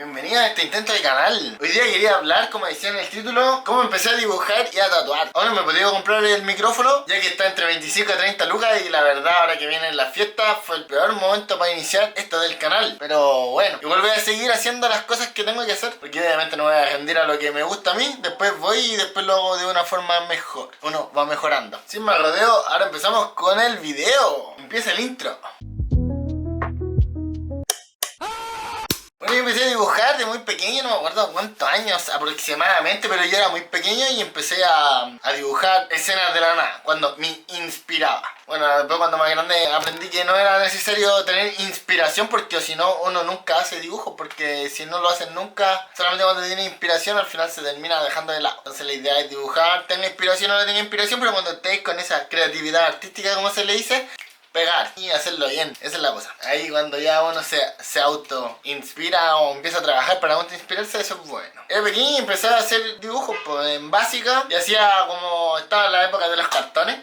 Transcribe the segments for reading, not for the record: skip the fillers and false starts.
Bienvenido a este intento de canal. Hoy día quería hablar, como decía en el título, cómo empecé a dibujar y a tatuar. Ahora me he podido comprar el micrófono, ya que está entre 25 a 30 lucas y la verdad ahora que vienen las fiestas fue el peor momento para iniciar esto del canal. Pero bueno, igual voy a seguir haciendo las cosas que tengo que hacer, porque obviamente no voy a rendir a lo que me gusta a mí. Después voy y después lo hago de una forma mejor. Uno va mejorando. Sin más rodeo, ahora empezamos con el video. Empieza el intro. Bueno, yo empecé a dibujar de muy pequeño, no me acuerdo cuántos años aproximadamente, pero yo era muy pequeño y empecé a dibujar escenas de la nada, cuando me inspiraba. Bueno, después cuando más grande aprendí que no era necesario tener inspiración, porque si no uno nunca hace dibujos, porque si no lo haces nunca, solamente cuando tienes inspiración al final se termina dejando de lado. Entonces la idea es dibujar, tenga inspiración o no tenga inspiración, pero cuando estés con esa creatividad artística, como se le dice, pegar y hacerlo bien, esa es la cosa. Ahí cuando ya uno se auto inspira o empieza a trabajar para auto inspirarse, eso es bueno. Era pequeño y empecé a hacer dibujos pues, en básica, y hacía como estaba en la época de los cartones.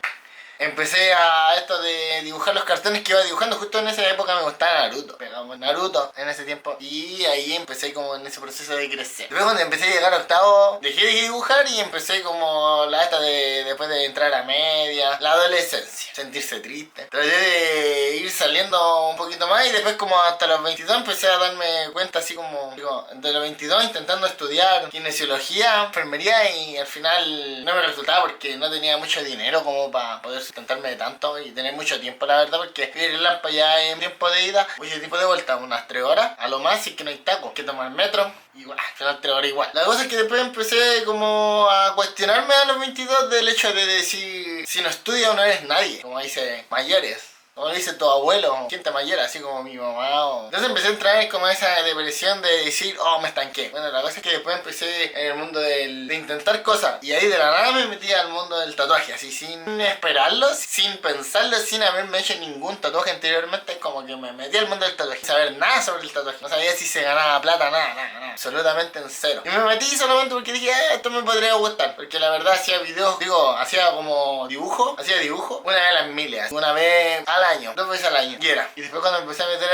Empecé a esto de dibujar los cartones que iba dibujando. Justo en esa época me gustaba Naruto. Pegamos Naruto en ese tiempo. Y ahí empecé como en ese proceso de crecer. Después cuando empecé a llegar a octavo, dejé de dibujar y empecé como la esta de después de entrar a media, la adolescencia. Sentirse triste. Traté de ir saliendo un poquito más y después como hasta los 22 empecé a darme cuenta así como, digo, de los 22 intentando estudiar kinesiología, enfermería y al final no me resultaba porque no tenía mucho dinero como para poder sustentarme de tanto y tener mucho tiempo, la verdad, porque ir en Lampa ya en tiempo de ida, mucho tiempo de vuelta, unas 3 horas, a lo más, si es que no hay taco, que tomar el metro, igual, al final 3 horas igual. La cosa es que después empecé como a cuestionarme a los 22 del hecho de decir, si no estudias no eres nadie, como dice mayores. Como le dice tu abuelo, gente mayor, así como mi mamá. Entonces empecé a entrar como esa depresión de decir, oh, me estanqué. Bueno, la cosa es que después empecé en el mundo de intentar cosas. Y ahí de la nada me metí al mundo del tatuaje, así sin esperarlo, sin pensarlo, sin haberme hecho ningún tatuaje anteriormente. Como que me metí al mundo del tatuaje, sin saber nada sobre el tatuaje. No sabía si se ganaba plata, nada. Absolutamente en cero. Y me metí solamente porque dije, esto me podría gustar. Porque la verdad hacía videos, hacía como dibujo, una vez a las miles, una vez al año, 2 veces al año, y era. Y después cuando empecé a meter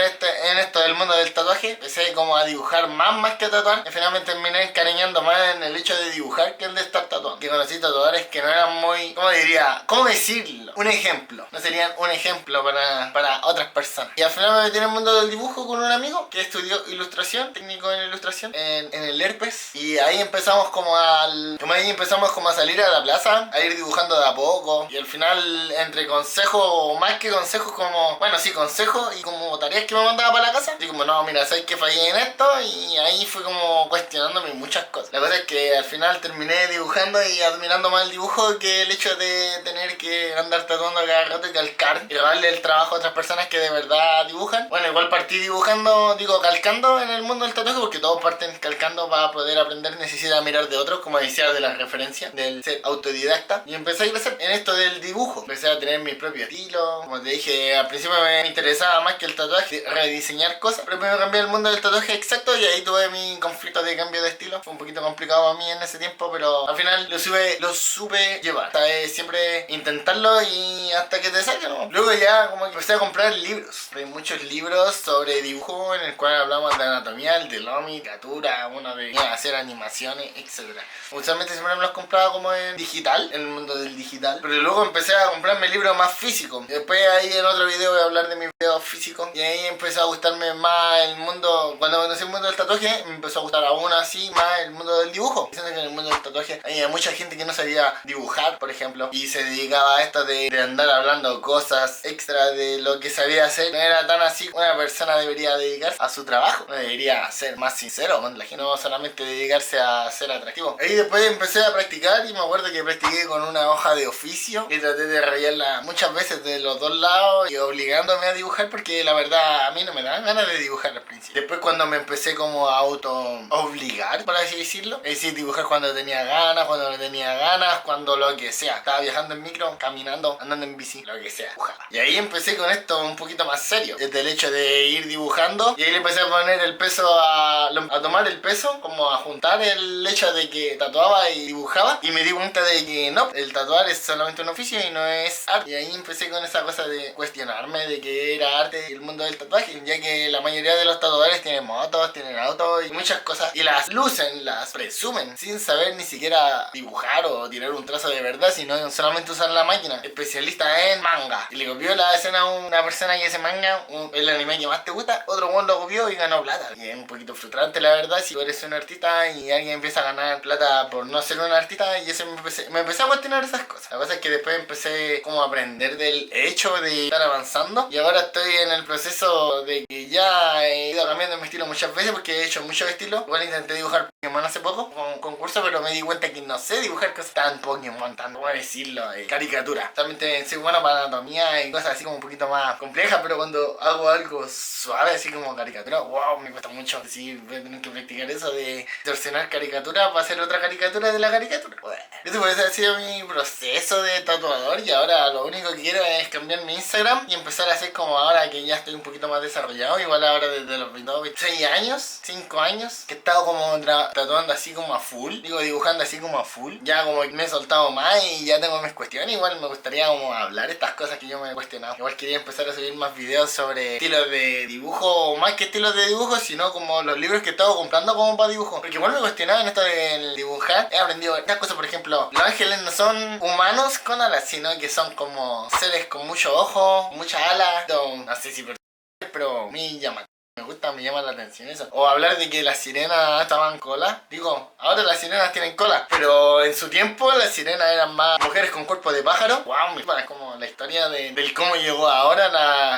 en esto del mundo del tatuaje, empecé como a dibujar más que a tatuar, y finalmente terminé encariñando más en el hecho de dibujar que el de estar tatuando. Que conocí tatuadores que no eran muy, ¿cómo decirlo? Un ejemplo, no serían un ejemplo para otras personas. Y al final me metí en el mundo del dibujo con un amigo que estudió ilustración, técnico en ilustración, en el Herpes, y ahí empezamos como a salir a la plaza, a ir dibujando de a poco, y al final entre consejos, o más que consejos, como, bueno, sí, consejos y como tareas que me mandaba para la casa. Así como, no, mira, sabes que fallé en esto, y ahí fue como cuestionándome muchas cosas. La cosa es que al final terminé dibujando y admirando más el dibujo que el hecho de tener que andar tatuando cada rato y calcar y darle el trabajo a otras personas que de verdad dibujan. Bueno, igual partí calcando en el mundo del tatuaje, porque todos parten calcando. Para poder aprender necesita mirar de otros, como decía, de la referencia, del ser autodidacta. Y empecé a crecer en esto del dibujo. Empecé a tener mi propio estilo. Como te dije, al principio me interesaba más que el tatuaje, rediseñar cosas. Pero primero cambié el mundo del tatuaje exacto y ahí tuve mi conflicto de cambio de estilo. Fue un poquito complicado a mí en ese tiempo, pero al final lo supe llevar. Hasta siempre intentarlo y hasta que te salga, ¿no? Luego ya como que empecé a comprar libros. Hay muchos libros sobre dibujo en el cual hablamos de anatomía, el de Lomi, Catura, uno de hacer animaciones, etc. Usualmente siempre me los compraba como en digital, en el mundo del digital. Pero luego empecé a comprarme libros más físicos. Después ahí en otro video voy a hablar de mis videos físicos. Y ahí empezó a gustarme más el mundo. Cuando conocí el mundo del tatuaje, me empezó a gustar aún así más el mundo del dibujo. Diciendo que en el mundo del tatuaje había mucha gente que no sabía dibujar, por ejemplo, y se dedicaba a esto de andar hablando cosas extra de lo que sabía hacer. No era tan así. Una persona debería dedicarse a su trabajo. No debería ser más sincero con la gente, no solamente dedicarse a ser atractivo. Ahí después empecé a practicar y me acuerdo que practiqué con una hoja de oficio y traté de rayarla muchas veces de los dos lados y obligándome a dibujar, porque la verdad a mí no me daban ganas de dibujar al principio. Después cuando me empecé como a auto obligar, por así decirlo, es decir, dibujar cuando tenía ganas, cuando no tenía ganas, cuando lo que sea. Estaba viajando en micro, caminando, andando en bici, lo que sea, dibujaba. Y ahí empecé con esto un poquito más serio, desde el hecho de ir dibujando, y ahí le empecé a poner el peso a tomar el peso, como a juntar el hecho de que tatuaba y dibujaba, y me di cuenta de que no, el tatuar es solamente un oficio y no es arte. Y ahí empecé con esa cosa de cuestionarme de que era arte el mundo del tatuaje, ya que la mayoría de los tatuadores tienen motos, tienen tener auto y muchas cosas. Y las lucen, las presumen, sin saber ni siquiera dibujar o tirar un trazo de verdad, sino solamente usar la máquina. Especialista en manga. Y le copió la escena a una persona que hace manga, el anime que más te gusta, otro one lo copió y ganó plata. Y es un poquito frustrante la verdad si eres un artista y alguien empieza a ganar plata por no ser un artista, y eso me empecé a cuestionar esas cosas. La cosa es que después empecé como a aprender del hecho de estar avanzando, y ahora estoy en el proceso de que ya he ido cambiando mi estilo muchas veces porque he hecho muchos estilos. Igual intenté dibujar Pokémon hace poco con un concurso, pero me di cuenta que no sé dibujar cosas tan Pokémon, tan, ¿cómo decirlo? Caricatura. Realmente soy bueno para anatomía y cosas así como un poquito más complejas, pero cuando hago algo suave, así como caricatura, wow, me cuesta mucho. Sí, voy a tener que practicar eso de torsionar caricatura para hacer otra caricatura de la caricatura. Eso puede ha sido mi proceso de tatuador, y ahora lo único que quiero es cambiar mi Instagram y empezar a hacer como ahora que ya estoy un poquito más desarrollado. Igual ahora desde los 26 años, 5 años, que he estado como tatuando así como a full, digo dibujando así como a full. Ya como me he soltado más y ya tengo mis cuestiones. Igual me gustaría como hablar estas cosas que yo me he cuestionado. Igual quería empezar a subir más videos sobre estilos de dibujo, o más que estilos de dibujo, sino como los libros que he estado comprando como para dibujo. Porque igual me cuestionaba en esto de dibujar. He aprendido estas cosas, por ejemplo, los ángeles no son humanos con alas, sino que son como seres con mucho ojo, muchas alas. No sé si pero me llama. Me llama la atención eso. O hablar de que las sirenas estaban cola. Digo, ahora las sirenas tienen cola, pero en su tiempo las sirenas eran más mujeres con cuerpo de pájaro. Wow, es como la historia del cómo llegó ahora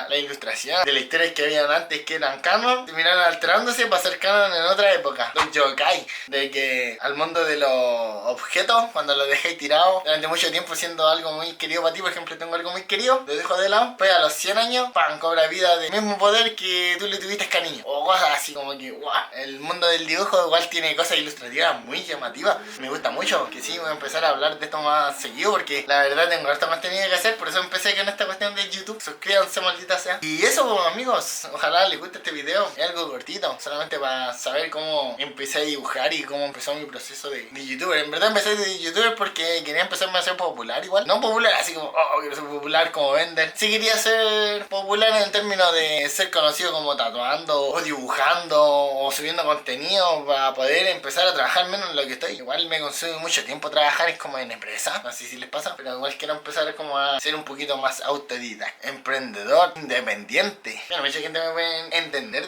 la ilustración, de las historias que habían antes que eran canon, terminaron alterándose para ser canon en otra época. Los yokai, de que al mundo de los objetos, cuando los dejé tirados durante mucho tiempo siendo algo muy querido para ti, por ejemplo, tengo algo muy querido, lo dejo de lado, pues a los 100 años, ¡pam!, cobra vida del mismo poder que tú le tuviste cariño. O cosas así como que, wow, el mundo del dibujo igual tiene cosas ilustrativas muy llamativas. Me gusta mucho, que sí, voy a empezar a hablar de esto más seguido porque la verdad tengo harto contenido que hacer, por eso empecé con esta cuestión de YouTube. Suscríbanse, maldita sea. Y eso, pues, amigos, ojalá les guste este video. Es algo cortito, solamente para saber cómo empecé a dibujar y cómo empezó mi proceso de youtuber. En verdad empecé de youtuber porque quería empezarme a ser popular igual. No popular así como, oh, quiero ser popular como Vender. Sí quería ser popular en términos de ser conocido como tatuando o dibujando o subiendo contenido para poder empezar a trabajar menos en lo que estoy. Igual me consume mucho tiempo trabajar, es como en empresa, no sé si les pasa, pero igual quiero empezar como a ser un poquito más autodidacta, emprendedor, independiente. Bueno, mucha gente me puede entender.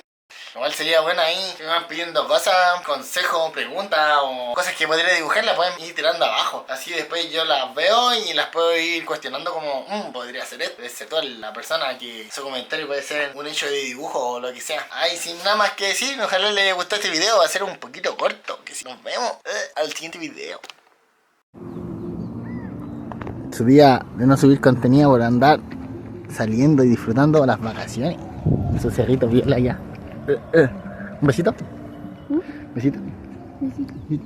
Igual sería bueno ahí, si me van pidiendo cosas, consejos, preguntas o cosas que podría dibujar, las pueden ir tirando abajo. Así después yo las veo y las puedo ir cuestionando como, podría ser esto, excepto la persona que su comentario puede ser un hecho de dibujo o lo que sea. Ay, sin nada más que decir, ojalá les haya gustado este video, va a ser un poquito corto, que si nos vemos al siguiente video. Su día de no subir contenido por andar saliendo y disfrutando las vacaciones. Su cerrito viola ya. ¿Un besito? ¿Besito? Besito.